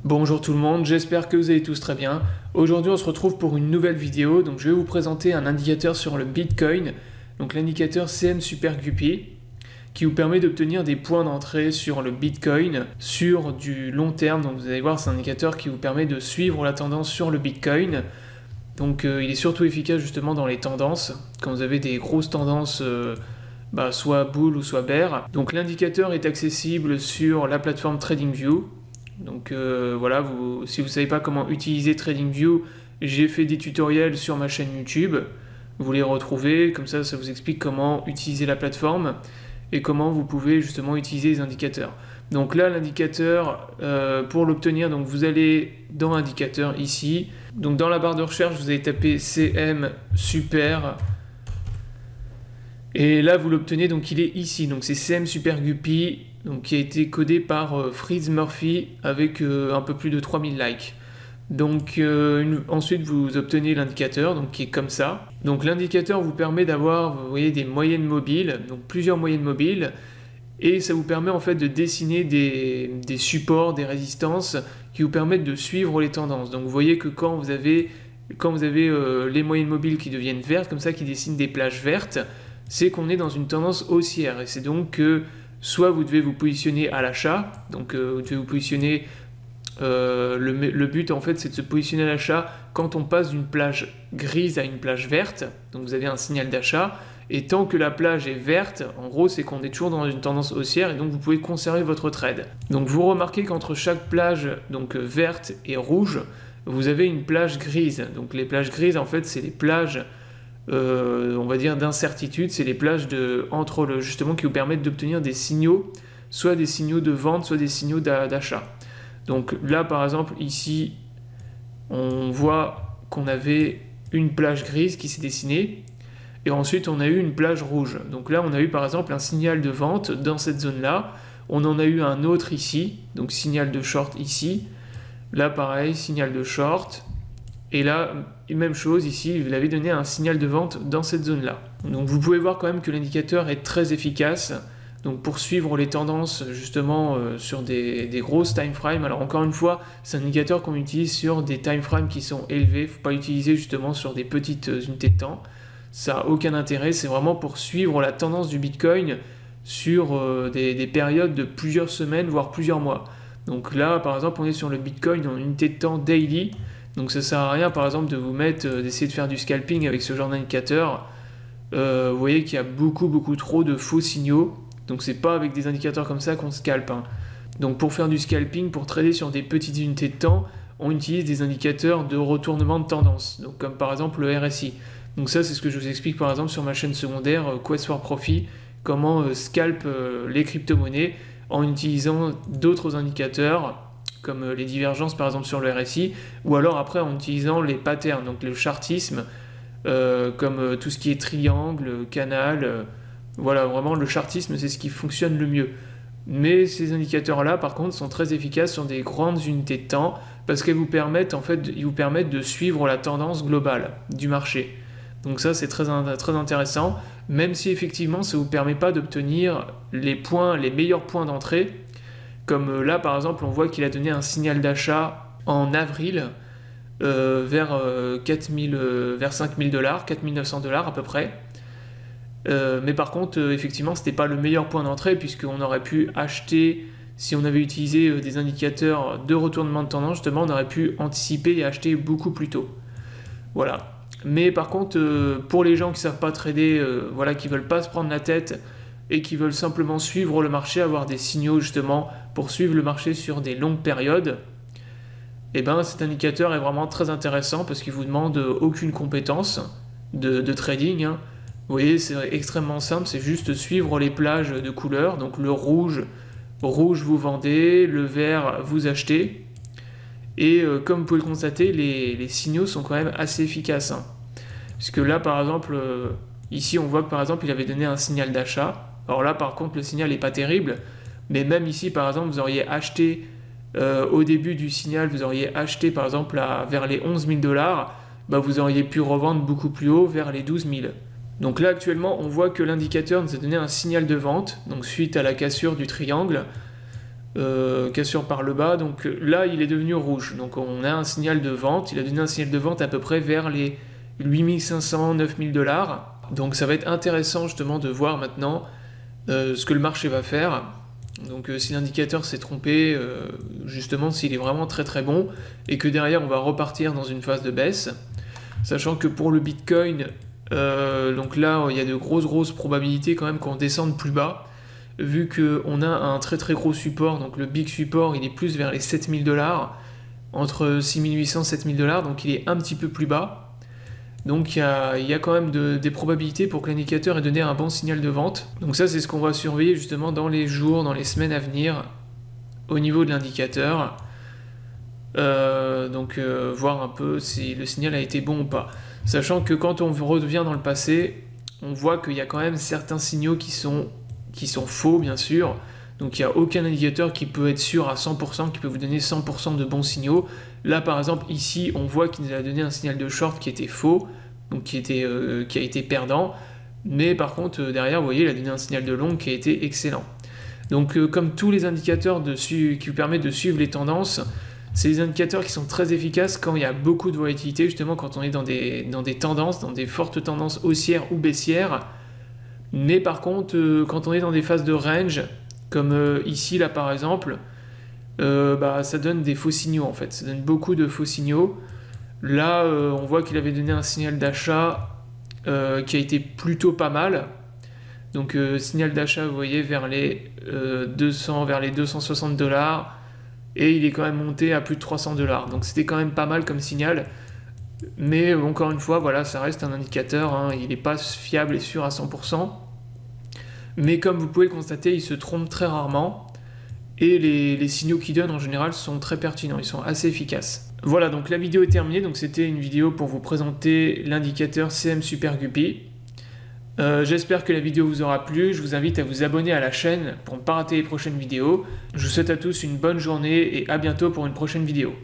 Bonjour tout le monde, j'espère que vous allez tous très bien. Aujourd'hui on se retrouve pour une nouvelle vidéo, donc je vais vous présenter un indicateur sur le Bitcoin, donc l'indicateur CM Super Guppy, qui vous permet d'obtenir des points d'entrée sur le Bitcoin sur du long terme. Donc vous allez voir, c'est un indicateur qui vous permet de suivre la tendance sur le Bitcoin. Donc il est surtout efficace justement dans les tendances, quand vous avez des grosses tendances soit bull ou soit bear. Donc l'indicateur est accessible sur la plateforme TradingView. Donc voilà, si vous ne savez pas comment utiliser TradingView, j'ai fait des tutoriels sur ma chaîne YouTube. Vous les retrouvez, comme ça vous explique comment utiliser la plateforme et comment vous pouvez justement utiliser les indicateurs. Donc là, l'indicateur, pour l'obtenir, donc vous allez dans indicateur ici. Donc dans la barre de recherche, vous allez taper CM Super. Et là, vous l'obtenez, donc il est ici. Donc c'est CM Super Guppy, donc qui a été codé par Fritz Murphy avec un peu plus de 3000 likes. Donc ensuite, vous obtenez l'indicateur, donc qui est comme ça. Donc l'indicateur vous permet d'avoir, vous voyez, des moyennes mobiles, donc plusieurs moyennes mobiles. Et ça vous permet en fait de dessiner des supports, des résistances qui vous permettent de suivre les tendances. Donc vous voyez que quand vous avez les moyennes mobiles qui deviennent vertes, comme ça, qui dessinent des plages vertes, c'est qu'on est dans une tendance haussière. Et c'est donc que soit vous devez vous positionner à l'achat, donc vous devez vous positionner, le but en fait c'est de se positionner à l'achat quand on passe d'une plage grise à une plage verte, donc vous avez un signal d'achat. Et tant que la plage est verte, en gros, c'est qu'on est toujours dans une tendance haussière et donc vous pouvez conserver votre trade. Donc vous remarquez qu'entre chaque plage donc verte et rouge, vous avez une plage grise. Donc les plages grises, en fait, c'est les plages, on va dire, d'incertitude. C'est les plages justement qui vous permettent d'obtenir des signaux, soit des signaux de vente, soit des signaux d'achat. Donc là, par exemple, ici, on voit qu'on avait une plage grise qui s'est dessinée. Et ensuite, on a eu une plage rouge. Donc là, on a eu par exemple un signal de vente dans cette zone-là. On en a eu un autre ici, donc signal de short ici. Là, pareil, signal de short. Et là, même chose ici, il avait donné un signal de vente dans cette zone-là. Donc vous pouvez voir quand même que l'indicateur est très efficace. Donc pour suivre les tendances justement sur des grosses time frames. Alors encore une fois, c'est un indicateur qu'on utilise sur des time frames qui sont élevés. Il ne faut pas l'utiliser justement sur des petites unités de temps. Ça n'a aucun intérêt, c'est vraiment pour suivre la tendance du Bitcoin sur des périodes de plusieurs semaines, voire plusieurs mois. Donc là, par exemple, on est sur le Bitcoin en unité de temps daily. Donc ça ne sert à rien, par exemple, de vous mettre, d'essayer de faire du scalping avec ce genre d'indicateur. Vous voyez qu'il y a beaucoup trop de faux signaux. Donc c'est pas avec des indicateurs comme ça qu'on scalpe. Donc pour faire du scalping, pour trader sur des petites unités de temps, on utilise des indicateurs de retournement de tendance. Donc comme par exemple le RSI. Donc ça, c'est ce que je vous explique par exemple sur ma chaîne secondaire Quest for Profit, comment scalp les crypto-monnaies en utilisant d'autres indicateurs comme les divergences par exemple sur le RSI, ou alors après en utilisant les patterns, donc le chartisme, comme tout ce qui est triangle, canal, voilà, vraiment le chartisme c'est ce qui fonctionne le mieux. Mais ces indicateurs-là, par contre, sont très efficaces sur des grandes unités de temps parce qu'ils vous permettent de suivre la tendance globale du marché. Donc ça, c'est très intéressant, même si effectivement, ça ne vous permet pas d'obtenir les meilleurs points d'entrée. Comme là, par exemple, on voit qu'il a donné un signal d'achat en avril vers 5000 $, 4900 $ à peu près. Mais par contre, effectivement, ce n'était pas le meilleur point d'entrée puisqu'on aurait pu acheter, si on avait utilisé des indicateurs de retournement de tendance, justement, on aurait pu anticiper et acheter beaucoup plus tôt. Voilà. Mais par contre, pour les gens qui ne savent pas trader, qui ne veulent pas se prendre la tête et qui veulent simplement suivre le marché, avoir des signaux justement pour suivre le marché sur des longues périodes, et ben cet indicateur est vraiment très intéressant parce qu'il ne vous demande aucune compétence de trading. Vous voyez, c'est extrêmement simple, c'est juste suivre les plages de couleurs. Donc le rouge vous vendez, le vert vous achetez. Et comme vous pouvez le constater, les signaux sont quand même assez efficaces. Puisque là, par exemple, ici, on voit que par exemple, il avait donné un signal d'achat. Alors là, par contre, le signal n'est pas terrible. Mais même ici, par exemple, vous auriez acheté, au début du signal, vous auriez acheté, par exemple, vers les 11 000 $, vous auriez pu revendre beaucoup plus haut, vers les 12 000. Donc là, actuellement, on voit que l'indicateur nous a donné un signal de vente, donc suite à la cassure du triangle. cassure par le bas, donc là il est devenu rouge, donc on a un signal de vente, il a donné un signal de vente à peu près vers les 8500, 9000 $, donc ça va être intéressant justement de voir maintenant ce que le marché va faire. Donc si l'indicateur s'est trompé, justement s'il est vraiment très très bon, et que derrière on va repartir dans une phase de baisse, sachant que pour le Bitcoin, donc là il y a de grosses probabilités quand même qu'on descende plus bas, vu qu'on a un très très gros support, donc le big support il est plus vers les 7000 $, entre 6800 et 7000 $, donc il est un petit peu plus bas. Donc il y a quand même des probabilités pour que l'indicateur ait donné un bon signal de vente. Donc ça c'est ce qu'on va surveiller justement dans les jours, dans les semaines à venir au niveau de l'indicateur. Voir un peu si le signal a été bon ou pas. Sachant que quand on revient dans le passé, on voit qu'il y a quand même certains signaux qui sont faux bien sûr. Donc il n'y a aucun indicateur qui peut être sûr à 100%, qui peut vous donner 100% de bons signaux. Là par exemple ici on voit qu'il nous a donné un signal de short qui était faux, donc qui a été perdant. Mais par contre derrière vous voyez il a donné un signal de long qui a été excellent. Donc comme tous les indicateurs qui vous permettent de suivre les tendances, c'est des indicateurs qui sont très efficaces quand il y a beaucoup de volatilité, justement quand on est dans des tendances, dans des fortes tendances haussières ou baissières. Mais par contre quand on est dans des phases de range, comme ici là par exemple, ça donne des faux signaux en fait, ça donne beaucoup de faux signaux. Là on voit qu'il avait donné un signal d'achat qui a été plutôt pas mal. Donc signal d'achat vous voyez vers les 260 $, et il est quand même monté à plus de 300 $. Donc c'était quand même pas mal comme signal. Mais encore une fois voilà, ça reste un indicateur, hein, il n'est pas fiable et sûr à 100%. Mais comme vous pouvez le constater, il se trompe très rarement, et les signaux qu'il donne en général sont très pertinents, ils sont assez efficaces. Voilà, donc la vidéo est terminée, donc c'était une vidéo pour vous présenter l'indicateur CM Super Guppy. J'espère que la vidéo vous aura plu, je vous invite à vous abonner à la chaîne pour ne pas rater les prochaines vidéos. Je vous souhaite à tous une bonne journée et à bientôt pour une prochaine vidéo.